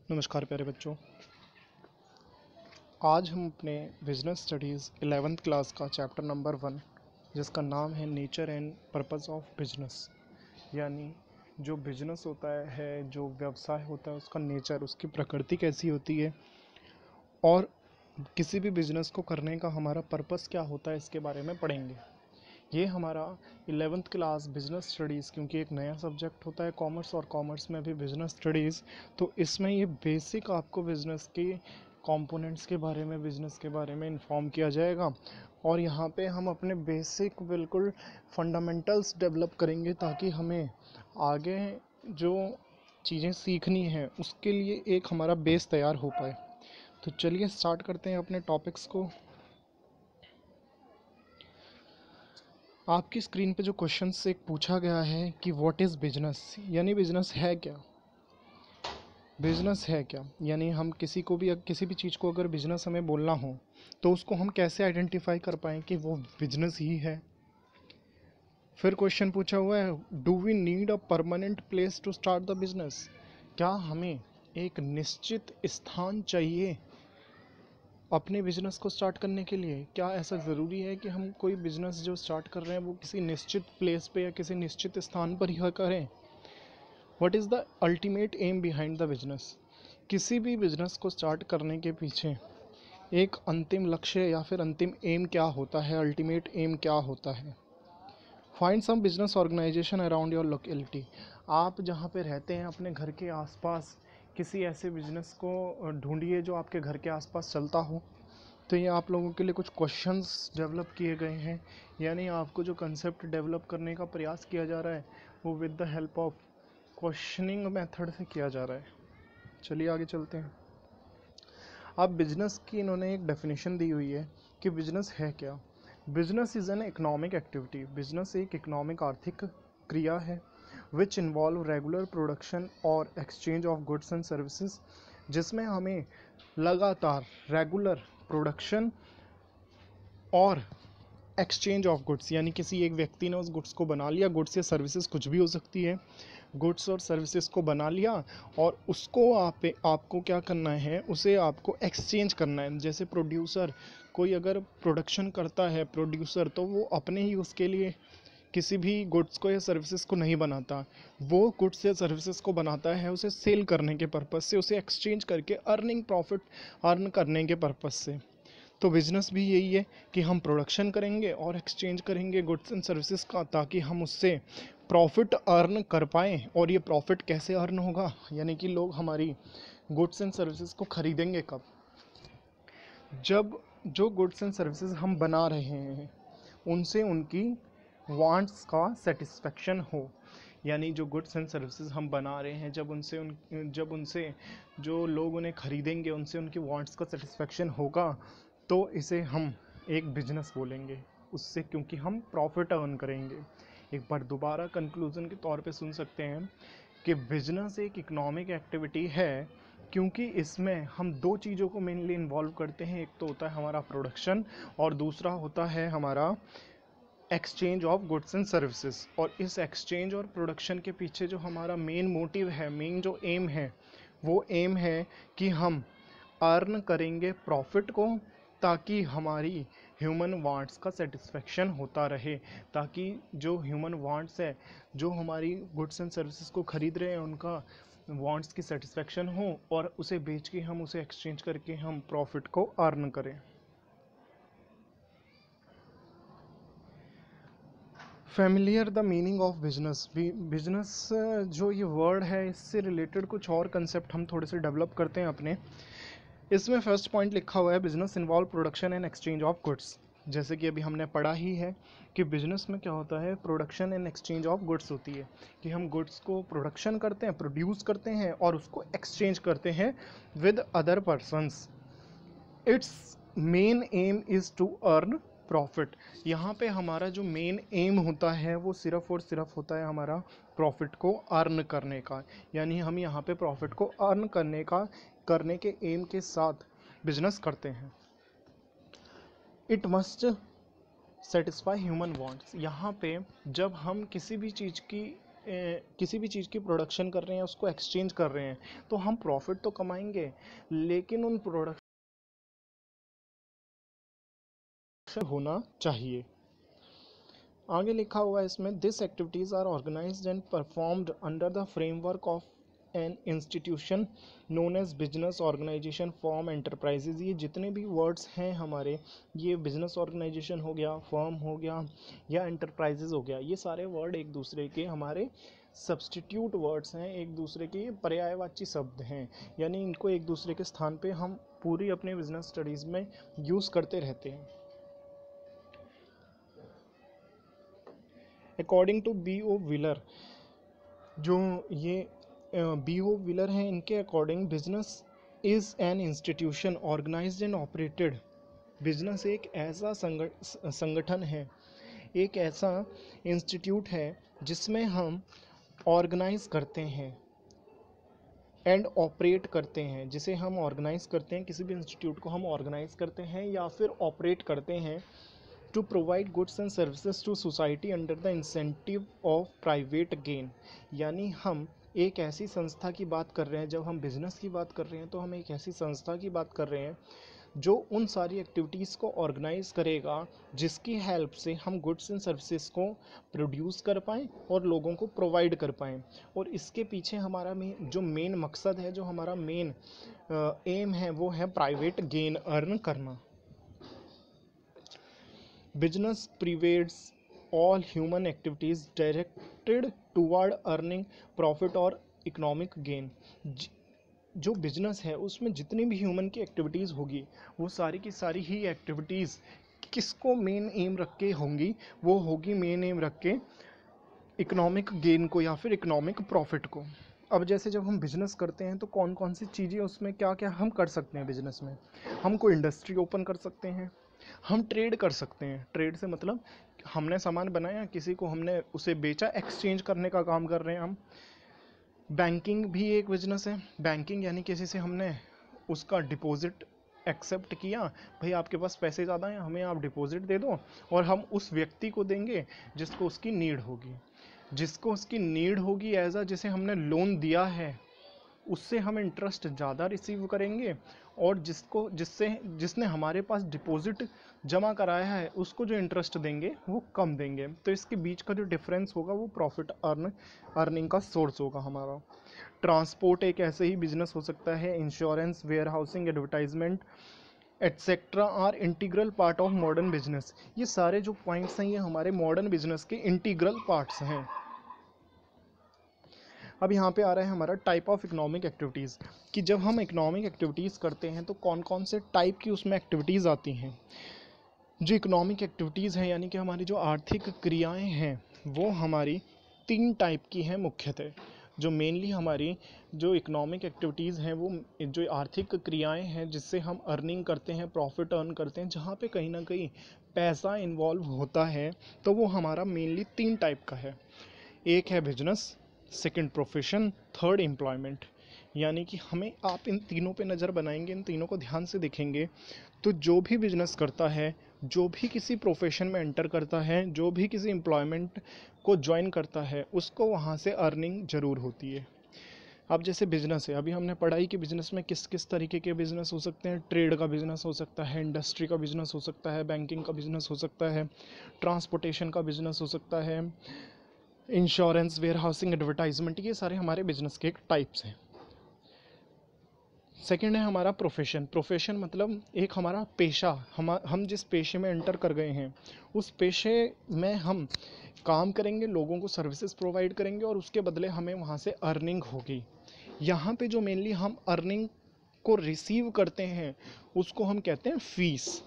नमस्कार प्यारे बच्चों। आज हम अपने बिजनेस स्टडीज़ 11th क्लास का चैप्टर नंबर 1 जिसका नाम है nature and purpose of business, यानी जो बिजनेस होता है जो व्यवसाय होता है उसका नेचर, उसकी प्रकृति कैसी होती है और किसी भी बिजनेस को करने का हमारा पर्पस क्या होता है, इसके बारे में पढ़ेंगे। ये हमारा 11th क्लास बिजनेस स्टडीज़, क्योंकि एक नया सब्जेक्ट होता है कॉमर्स और कॉमर्स में भी बिजनेस स्टडीज़, तो इसमें ये बेसिक आपको बिजनेस के कंपोनेंट्स के बारे में, बिजनेस के बारे में इन्फॉर्म किया जाएगा। और यहाँ पे हम अपने बेसिक बिल्कुल फंडामेंटल्स डेवलप करेंगे ताकि हमें आगे जो चीज़ें सीखनी है उसके लिए एक हमारा बेस तैयार हो पाए। तो चलिए स्टार्ट करते हैं अपने टॉपिक्स को। आपकी स्क्रीन पे जो क्वेश्चन से पूछा गया है कि व्हाट इज़ बिजनेस, यानी बिजनेस है क्या। बिजनेस है क्या यानी हम किसी भी चीज़ को अगर बिजनेस हमें बोलना हो तो उसको हम कैसे आइडेंटिफाई कर पाएँ कि वो बिजनेस ही है। फिर क्वेश्चन पूछा हुआ है, do we need a permanent place to start the business. क्या हमें एक निश्चित स्थान चाहिए अपने बिजनेस को स्टार्ट करने के लिए? क्या ऐसा ज़रूरी है कि हम कोई बिजनेस जो स्टार्ट कर रहे हैं वो किसी निश्चित प्लेस पे या किसी निश्चित स्थान पर ही करें? What is the ultimate aim behind the business. किसी भी बिजनेस को स्टार्ट करने के पीछे एक अंतिम लक्ष्य या फिर अंतिम एम क्या होता है, अल्टीमेट एम क्या होता है। Find some business organisation around your locality. आप जहाँ पे रहते हैं अपने घर के आसपास किसी ऐसे बिजनेस को ढूंढिए जो आपके घर के आसपास चलता हो। तो ये आप लोगों के लिए कुछ क्वेश्चंस डेवलप किए गए हैं, यानी आपको जो कंसेप्ट डेवलप करने का प्रयास किया जा रहा है वो with the help of questioning method से किया जा रहा है। चलिए आगे चलते हैं। अब बिजनेस की इन्होंने एक डेफिनेशन दी हुई है कि बिजनेस है क्या। Business is an economic activity. Business एक इकोनॉमिक आर्थिक क्रिया है विच इन्वॉल्व रेगुलर प्रोडक्शन और exchange of goods and services, जिसमें हमें लगातार रेगुलर प्रोडक्शन और एक्सचेंज ऑफ गुड्स, यानी किसी एक व्यक्ति ने उस गुड्स को बना लिया, गुड्स या सर्विसेज कुछ भी हो सकती है, गुड्स और सर्विसेज को बना लिया और उसको आपको क्या करना है, उसे आपको एक्सचेंज करना है। जैसे प्रोड्यूसर कोई अगर प्रोडक्शन करता है प्रोड्यूसर, तो वो अपने ही उसके लिए किसी भी गुड्स को या सर्विसेज को नहीं बनाता, वो गुड्स या सर्विसेज को बनाता है उसे सेल करने के पर्पज़ से, उसे एक्सचेंज करके प्रॉफिट अर्न करने के पर्पज़ से। तो बिज़नेस भी यही है कि हम प्रोडक्शन करेंगे और एक्सचेंज करेंगे गुड्स एंड सर्विसेज का, ताकि हम उससे प्रॉफिट अर्न कर पाएँ। और ये प्रॉफिट कैसे अर्न होगा, यानी कि लोग हमारी गुड्स एंड सर्विसेज को ख़रीदेंगे कब? जब जो गुड्स एंड सर्विसेज हम बना रहे हैं उनसे उनकी वांट्स का सेटिस्फेक्शन हो, यानी जो गुड्स एंड सर्विसेज हम बना रहे हैं जब उनसे जो लोग उन्हें ख़रीदेंगे उनसे उनकी वांट्स का सेटिस्फेक्शन होगा, तो इसे हम एक बिजनेस बोलेंगे उससे, क्योंकि हम प्रॉफिट अर्न करेंगे। एक बार दोबारा कंक्लूज़न के तौर पे सुन सकते हैं कि बिजनेस एक इकोनॉमिक एक्टिविटी है क्योंकि इसमें हम दो चीज़ों को मेनली इन्वॉल्व करते हैं। एक तो होता है हमारा प्रोडक्शन और दूसरा होता है हमारा exchange of goods and services. और इस एक्सचेंज और प्रोडक्शन के पीछे जो हमारा मेन मोटिव है, मेन जो एम है, वो एम है कि हम अर्न करेंगे प्रॉफिट को, ताकि हमारी ह्यूमन वांट्स का सेटिस्फेक्शन होता रहे, ताकि जो ह्यूमन वांट्स है, जो हमारी गुड्स एंड सर्विसेज को ख़रीद रहे हैं, उनका वांट्स की सेटिस्फेक्शन हो और उसे बेच के हम उसे एक्सचेंज करके हम प्रॉफिट को अर्न करें। Familiar the meaning of business. Business जो ये वर्ड है इससे रिलेटेड कुछ और कंसेप्ट हम थोड़े से डेवलप करते हैं अपने। इसमें फर्स्ट पॉइंट लिखा हुआ है, business involve production and exchange of goods. जैसे कि अभी हमने पढ़ा ही है कि बिजनेस में क्या होता है, production and exchange of goods होती है कि हम गुड्स को प्रोडक्शन करते हैं, प्रोड्यूस करते हैं और उसको एक्सचेंज करते हैं with other persons. Its main aim is to earn profit. यहाँ पे हमारा जो मेन एम होता है वो सिर्फ और सिर्फ होता है हमारा प्रॉफिट को अर्न करने का, यानी हम यहाँ पे प्रॉफिट को अर्न करने के एम के साथ बिजनेस करते हैं। It must satisfy human wants. यहाँ पे जब हम किसी भी चीज़ की किसी भी चीज़ की प्रोडक्शन कर रहे हैं, उसको एक्सचेंज कर रहे हैं, तो हम प्रॉफिट तो कमाएंगे, लेकिन उन प्रोडक्शन होना चाहिए। आगे लिखा हुआ है इसमें, this activities are organised and performed under the framework of an institution known as business organisation form enterprises. ये जितने भी वर्ड्स हैं हमारे, ये बिजनेस ऑर्गेनाइजेशन हो गया, फर्म हो गया या एंटरप्राइजेज हो गया, ये सारे वर्ड एक दूसरे के हमारे सब्सटीट्यूट वर्ड्स हैं, एक दूसरे के पर्यायवाची शब्द हैं, यानी इनको एक दूसरे के स्थान पे हम पूरी अपने बिजनेस स्टडीज़ में यूज़ करते रहते हैं। According to B O Wheeler, जो ये बी ओ व्हीलर हैं, इनके according business is an institution organised and operated. Business एक ऐसा संगठन है, एक ऐसा इंस्टीट्यूट है जिसमें हम ऑर्गेनाइज करते हैं एंड ऑपरेट करते हैं, जिसे हम ऑर्गेनाइज करते हैं, किसी भी इंस्टीट्यूट को हम ऑर्गेनाइज करते हैं या फिर ऑपरेट करते हैं to provide goods and services to society under the incentive of private gain. यानी हम एक ऐसी संस्था की बात कर रहे हैं, जब हम बिजनेस की बात कर रहे हैं तो हम एक ऐसी संस्था की बात कर रहे हैं जो उन सारी एक्टिविटीज़ को ऑर्गेनाइज करेगा जिसकी हेल्प से हम गुड्स एंड सर्विसेज को प्रोड्यूस कर पाएँ और लोगों को प्रोवाइड कर पाएँ। और इसके पीछे हमारा जो मेन मकसद है, जो हमारा मेन एम है, वो है प्राइवेट गेन अर्न करना। Business pervades all human activities directed toward earning profit or economic gain। जो बिजनेस है उसमें जितनी भी ह्यूमन की एक्टिविटीज़ होगी, वो सारी की सारी ही एक्टिविटीज़ किसको मेन एम रख के होंगी, वो होगी मेन एम रख के इकोनॉमिक गेन को या फिर इकोनॉमिक प्रॉफिट को। अब जैसे जब हम बिज़नेस करते हैं तो कौन कौन सी चीज़ें, उसमें क्या क्या हम कर सकते हैं बिज़नेस में। हम कोई इंडस्ट्री ओपन कर सकते हैं, हम ट्रेड कर सकते हैं। ट्रेड से मतलब हमने सामान बनाया, किसी को हमने उसे बेचा, एक्सचेंज करने का काम कर रहे हैं हम। बैंकिंग भी एक बिजनेस है। बैंकिंग यानी किसी से हमने उसका डिपॉजिट एक्सेप्ट किया, भाई आपके पास पैसे ज़्यादा हैं, हमें आप डिपॉजिट दे दो, और हम उस व्यक्ति को देंगे जिसको उसकी नीड होगी। जिसको उसकी नीड होगी एज अ, जिसे हमने लोन दिया है, उससे हम इंटरेस्ट ज़्यादा रिसीव करेंगे, और जिसने हमारे पास डिपॉजिट जमा कराया है उसको जो इंटरेस्ट देंगे वो कम देंगे। तो इसके बीच का जो डिफरेंस होगा वो प्रॉफिट अर्निंग का सोर्स होगा हमारा। ट्रांसपोर्ट एक ऐसे ही बिजनेस हो सकता है। Insurance, warehousing, advertisement etcetera are integral part of modern business. ये सारे जो पॉइंट्स हैं ये हमारे मॉडर्न बिजनेस के इंटीग्रल पार्ट्स हैं। अब यहाँ पे आ रहा है हमारा टाइप ऑफ इकोनॉमिक एक्टिविटीज़, कि जब हम इकोनॉमिक एक्टिविटीज़ करते हैं तो कौन कौन से टाइप की उसमें एक्टिविटीज़ आती हैं। जो इकोनॉमिक एक्टिविटीज़ हैं, यानी कि हमारी जो आर्थिक क्रियाएं हैं, वो हमारी 3 टाइप की हैं मुख्यतः। जो मेनली हमारी जो इकोनॉमिक एक्टिविटीज़ हैं, वो जो आर्थिक क्रियाएं हैं जिससे हम अर्निंग करते हैं, प्रॉफिट अर्न करते हैं, जहाँ पे कहीं ना कहीं पैसा इन्वॉल्व होता है, तो वो हमारा मेनली 3 टाइप का है। एक है business, second profession, third employment. यानी कि हमें, आप इन तीनों पे नज़र बनाएंगे, इन तीनों को ध्यान से देखेंगे, तो जो भी बिजनेस करता है, जो भी किसी प्रोफेशन में एंटर करता है, जो भी किसी एम्प्लॉयमेंट को ज्वाइन करता है, उसको वहाँ से अर्निंग ज़रूर होती है। अब जैसे बिजनेस है, अभी हमने पढ़ाई कि बिजनेस में किस किस तरीके के बिजनेस हो सकते हैं। ट्रेड का बिजनेस हो सकता है, इंडस्ट्री का बिजनेस हो सकता है, बैंकिंग का बिजनेस हो सकता है, ट्रांसपोर्टेशन का बिजनेस हो सकता है, इंश्योरेंस, वेयर हाउसिंग, एडवर्टाइजमेंट, ये सारे हमारे बिजनेस के टाइप्स हैं। सेकंड है हमारा प्रोफेशन। प्रोफेशन मतलब एक हमारा पेशा, हम जिस पेशे में एंटर कर गए हैं, उस पेशे में हम काम करेंगे, लोगों को सर्विसेज प्रोवाइड करेंगे, और उसके बदले हमें वहाँ से अर्निंग होगी। यहाँ पे जो मेनली हम अर्निंग को रिसीव करते हैं उसको हम कहते हैं फीस।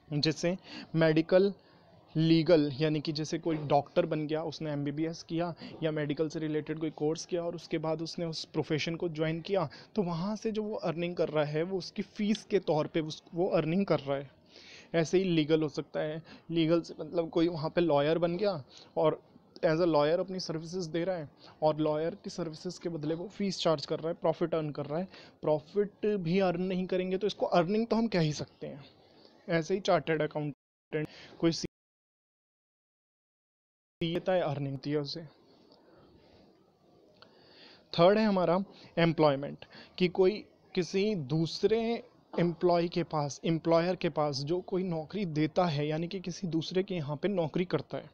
जैसे मेडिकल, लीगल, यानी कि जैसे कोई डॉक्टर बन गया, उसने एमबीबीएस किया या मेडिकल से रिलेटेड कोई कोर्स किया, और उसके बाद उसने उस प्रोफेशन को ज्वाइन किया, तो वहाँ से जो वो अर्निंग कर रहा है वो उसकी फ़ीस के तौर पे वो अर्निंग कर रहा है। ऐसे ही लीगल हो सकता है। लीगल से मतलब कोई वहाँ पे लॉयर बन गया और एज अ लॉयर अपनी सर्विसेज दे रहा है, और लॉयर की सर्विसेज के बदले वो फीस चार्ज कर रहा है, प्रॉफिट अर्न कर रहा है। प्रॉफिट भी अर्न नहीं करेंगे तो इसको अर्निंग तो हम कह ही सकते हैं। ऐसे ही चार्टर्ड अकाउंटेंट, कोई सीए अर्निंग होती है उसे। थर्ड है हमारा एम्प्लॉयमेंट, कि कोई किसी दूसरे एम्प्लॉय के पास, एम्प्लॉयर के पास जो कोई नौकरी देता है, यानी कि किसी दूसरे के यहाँ पे नौकरी करता है,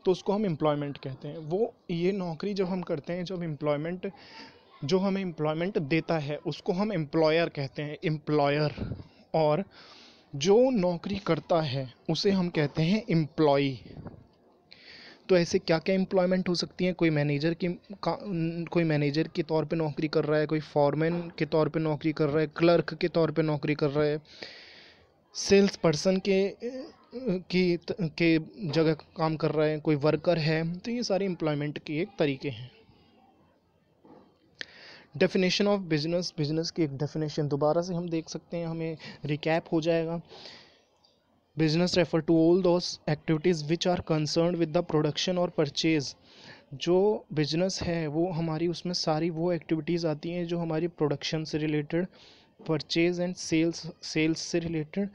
तो उसको हम एम्प्लॉयमेंट कहते हैं। वो ये नौकरी जब हम करते हैं, जब एम्प्लॉयमेंट जो हमें एम्प्लॉयमेंट देता है उसको हम एम्प्लॉयर कहते हैं, एम्प्लॉयर। और जो नौकरी करता है उसे हम कहते हैं एम्प्लॉई। तो ऐसे क्या क्या एम्प्लॉयमेंट हो सकती हैं? कोई मैनेजर के तौर पे नौकरी कर रहा है, कोई फॉरमैन के तौर पे नौकरी कर रहा है, क्लर्क के तौर पे नौकरी कर रहा है, सेल्स पर्सन के जगह काम कर रहा है, कोई वर्कर है। तो ये सारे एम्प्लॉयमेंट के एक तरीके हैं। डेफिनेशन ऑफ बिजनेस, बिजनेस की एक डेफिनेशन दोबारा से हम देख सकते हैं, हमें रिकैप हो जाएगा। Business refer to all those activities which are concern with the production और परचेज। जो बिजनेस है वो हमारी, उसमें सारी वो एक्टिविटीज़ आती हैं जो हमारी प्रोडक्शन से रिलेटेड, परचेज एंड सेल्स से रिलेटेड।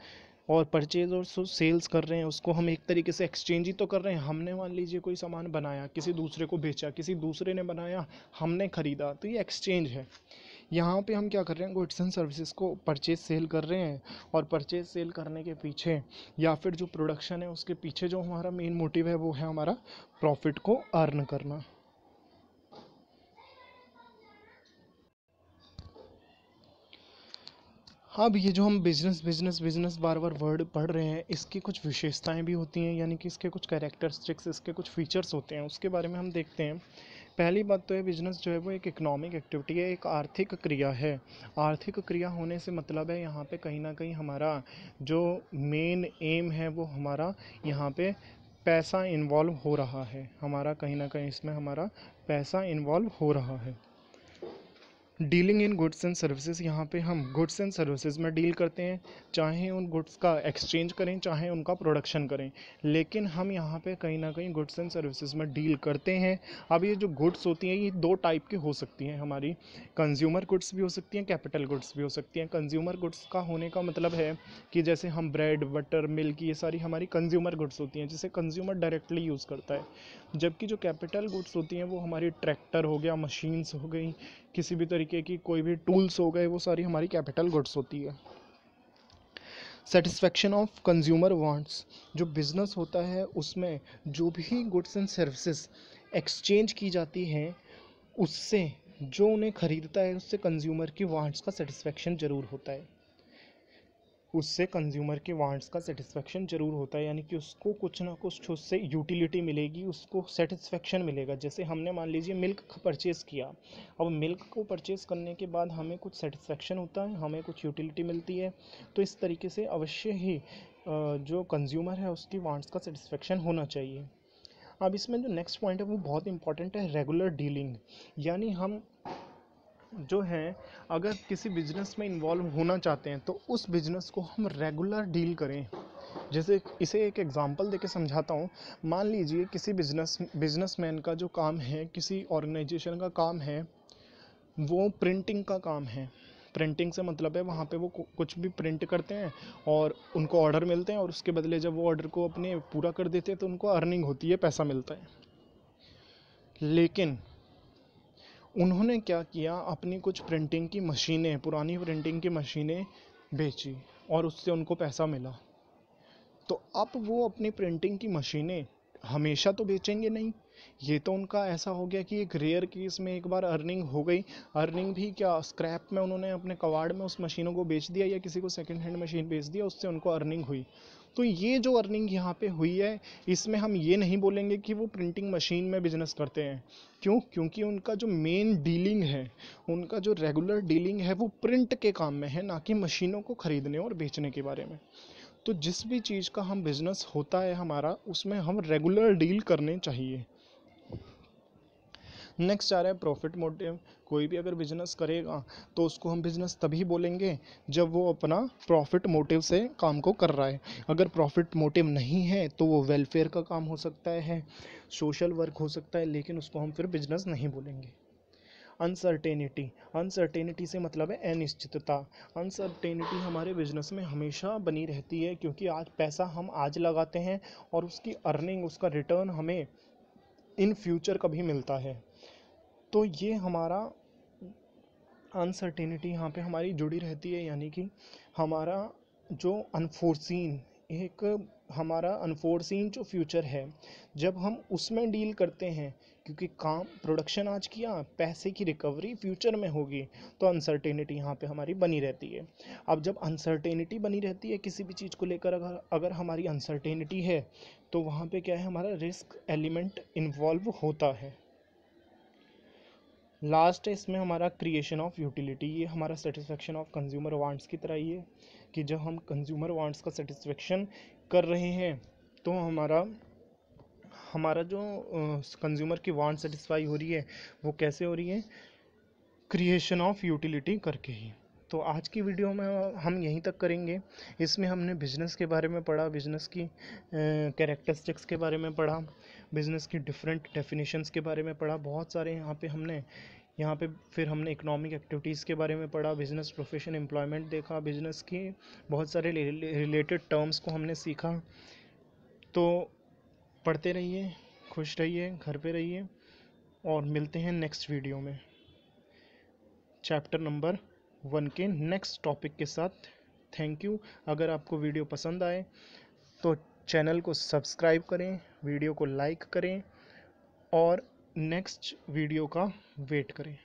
और परचेज और सेल्स कर रहे हैं उसको हम एक तरीके से एक्सचेंज ही तो कर रहे हैं। हमने मान लीजिए कोई सामान बनाया, किसी दूसरे को बेचा, किसी दूसरे ने बनाया, हमने खरीदा, तो ये एक्सचेंज है। यहाँ पे हम क्या कर रहे हैं, गुड्स एंड सर्विसेज को परचेज सेल कर रहे हैं। और परचेज सेल करने के पीछे, या फिर जो प्रोडक्शन है उसके पीछे जो हमारा मेन मोटिव है वो है हमारा प्रॉफिट को अर्न करना। अब ये जो हम बिजनेस बिजनेस बिजनेस बार बार वर्ड पढ़ रहे हैं, इसकी कुछ विशेषताएं भी होती हैं, यानी कि इसके कुछ कैरेक्टरिस्टिक्स, इसके कुछ फीचर्स होते हैं, उसके बारे में हम देखते हैं। पहली बात तो है, बिजनेस जो है वो एक इकोनॉमिक एक्टिविटी है, एक आर्थिक क्रिया है। आर्थिक क्रिया होने से मतलब है यहाँ पे कहीं ना कहीं हमारा जो मेन एम है वो हमारा यहाँ पे पैसा इन्वॉल्व हो रहा है, हमारा कहीं ना कहीं इसमें हमारा पैसा इन्वॉल्व हो रहा है। Dealing in goods and services, यहाँ पे हम गुड्स एंड सर्विसेज में डील करते हैं, चाहे उन गुड्स का एक्सचेंज करें, चाहे उनका प्रोडक्शन करें, लेकिन हम यहाँ पे कहीं ना कहीं गुड्स एंड सर्विसेज में डील करते हैं। अब ये जो गुड्स होती हैं ये दो टाइप की हो सकती हैं हमारी, कंज्यूमर गुड्स भी हो सकती हैं, कैपिटल गुड्स भी हो सकती हैं। कंज्यूमर गुड्स का होने का मतलब है कि जैसे हम ब्रेड, बटर, मिल्क, ये सारी हमारी कंज्यूमर गुड्स होती हैं जिसे कंज्यूमर डायरेक्टली यूज़ करता है। जबकि जो कैपिटल गुड्स होती हैं वो हमारी ट्रैक्टर हो गया, मशीन्स हो गई, किसी भी तरीके की कोई भी टूल्स हो गए, वो सारी हमारी कैपिटल गुड्स होती है। सेटिस्फेक्शन ऑफ कंज्यूमर वांट्स, जो बिजनेस होता है उसमें जो भी गुड्स एंड सर्विसेज एक्सचेंज की जाती हैं, उससे जो उन्हें खरीदता है उससे कंज्यूमर की वांट्स का सेटिस्फेक्शन ज़रूर होता है, उससे कंज्यूमर के वांट्स का सेटिस्फेक्शन ज़रूर होता है, यानी कि उसको कुछ ना कुछ उससे यूटिलिटी मिलेगी, उसको सेटिस्फेक्शन मिलेगा। जैसे हमने मान लीजिए मिल्क परचेज़ किया, अब मिल्क को परचेज़ करने के बाद हमें कुछ सेटिस्फेक्शन होता है, हमें कुछ यूटिलिटी मिलती है। तो इस तरीके से अवश्य ही जो कंज्यूमर है उसकी वांट्स का सेटिस्फेक्शन होना चाहिए। अब इसमें जो नेक्स्ट पॉइंट है वो बहुत इंपॉर्टेंट है, रेगुलर डीलिंग। यानी हम जो हैं, अगर किसी बिजनेस में इन्वॉल्व होना चाहते हैं तो उस बिजनेस को हम रेगुलर डील करें। जैसे इसे एक एग्जांपल देके समझाता हूँ। मान लीजिए किसी बिजनेसमैन का जो काम है, किसी ऑर्गेनाइजेशन का काम है, वो प्रिंटिंग का काम है। प्रिंटिंग से मतलब है वहाँ पे वो कुछ भी प्रिंट करते हैं और उनको ऑर्डर मिलते हैं, और उसके बदले जब वो ऑर्डर को अपने पूरा कर देते हैं तो उनको अर्निंग होती है, पैसा मिलता है। लेकिन उन्होंने क्या किया, अपनी कुछ प्रिंटिंग की मशीनें, पुरानी प्रिंटिंग की मशीनें बेची और उससे उनको पैसा मिला। तो अब वो अपनी प्रिंटिंग की मशीनें हमेशा तो बेचेंगे नहीं। ये तो उनका ऐसा हो गया कि एक रेयर केस में एक बार अर्निंग हो गई। अर्निंग भी क्या, स्क्रैप में उन्होंने अपने कबाड़ में उस मशीनों को बेच दिया या किसी को सेकंड हैंड मशीन बेच दिया, उससे उनको अर्निंग हुई। तो ये जो अर्निंग यहाँ पे हुई है, इसमें हम ये नहीं बोलेंगे कि वो प्रिंटिंग मशीन में बिजनेस करते हैं। क्यों? क्योंकि उनका जो मेन डीलिंग है, उनका जो रेगुलर डीलिंग है वो प्रिंट के काम में है, ना कि मशीनों को खरीदने और बेचने के बारे में। तो जिस भी चीज़ का हम बिजनेस होता है हमारा, उसमें हम रेगुलर डील करने चाहिए। नेक्स्ट आ रहा है प्रॉफिट मोटिव। कोई भी अगर बिजनेस करेगा तो उसको हम बिजनेस तभी बोलेंगे जब वो अपना प्रॉफिट मोटिव से काम को कर रहा है। अगर प्रॉफिट मोटिव नहीं है तो वो वेलफेयर का काम हो सकता है, सोशल वर्क हो सकता है, लेकिन उसको हम फिर बिजनेस नहीं बोलेंगे। अनसर्टेनिटी, अनसर्टेनिटी से मतलब है अनिश्चितता। अनसर्टेनिटी हमारे बिजनेस में हमेशा बनी रहती है, क्योंकि आज पैसा हम आज लगाते हैं और उसकी अर्निंग, उसका रिटर्न हमें इन फ्यूचर कभी मिलता है। तो ये हमारा अनसर्टेनिटी यहाँ पे हमारी जुड़ी रहती है, यानी कि हमारा जो अनफोर्सीन एक हमारा अनफोर्सीन जो फ्यूचर है, जब हम उसमें डील करते हैं, क्योंकि काम प्रोडक्शन आज किया, पैसे की रिकवरी फ्यूचर में होगी, तो अनसर्टेनिटी यहाँ पे हमारी बनी रहती है। अब जब अनसर्टेनिटी बनी रहती है किसी भी चीज़ को लेकर, अगर अगर हमारी अनसर्टेनिटी है, तो वहाँ पे क्या है, हमारा रिस्क एलिमेंट इन्वॉल्व होता है। लास्ट है इसमें हमारा क्रिएशन ऑफ यूटिलिटी। ये हमारा सेटिस्फेक्शन ऑफ कंज्यूमर वांट्स की तरह ही है, कि जब हम कंज्यूमर वांट्स का सेटिस्फेक्शन कर रहे हैं, तो हमारा हमारा जो कंज्यूमर की वांट सेटिस्फाई हो रही है, वो कैसे हो रही है, क्रिएशन ऑफ यूटिलिटी करके ही। तो आज की वीडियो में हम यहीं तक करेंगे। इसमें हमने बिजनेस के बारे में पढ़ा, बिजनेस की कैरेक्टरिस्टिक्स के बारे में पढ़ा, बिजनेस की डिफरेंट डेफिनेशंस के बारे में पढ़ा, बहुत सारे यहाँ पे फिर हमने इकोनॉमिक एक्टिविटीज़ के बारे में पढ़ा, बिजनेस प्रोफेशन एम्प्लॉयमेंट देखा, बिजनेस की बहुत सारे रिलेटेड टर्म्स को हमने सीखा। तो पढ़ते रहिए, खुश रहिए, घर पे रहिए, और मिलते हैं नेक्स्ट वीडियो में चैप्टर नंबर 1 के नेक्स्ट टॉपिक के साथ। Thank you. अगर आपको वीडियो पसंद आए तो चैनल को सब्सक्राइब करें, वीडियो को लाइक करें, और नेक्स्ट वीडियो का वेट करें।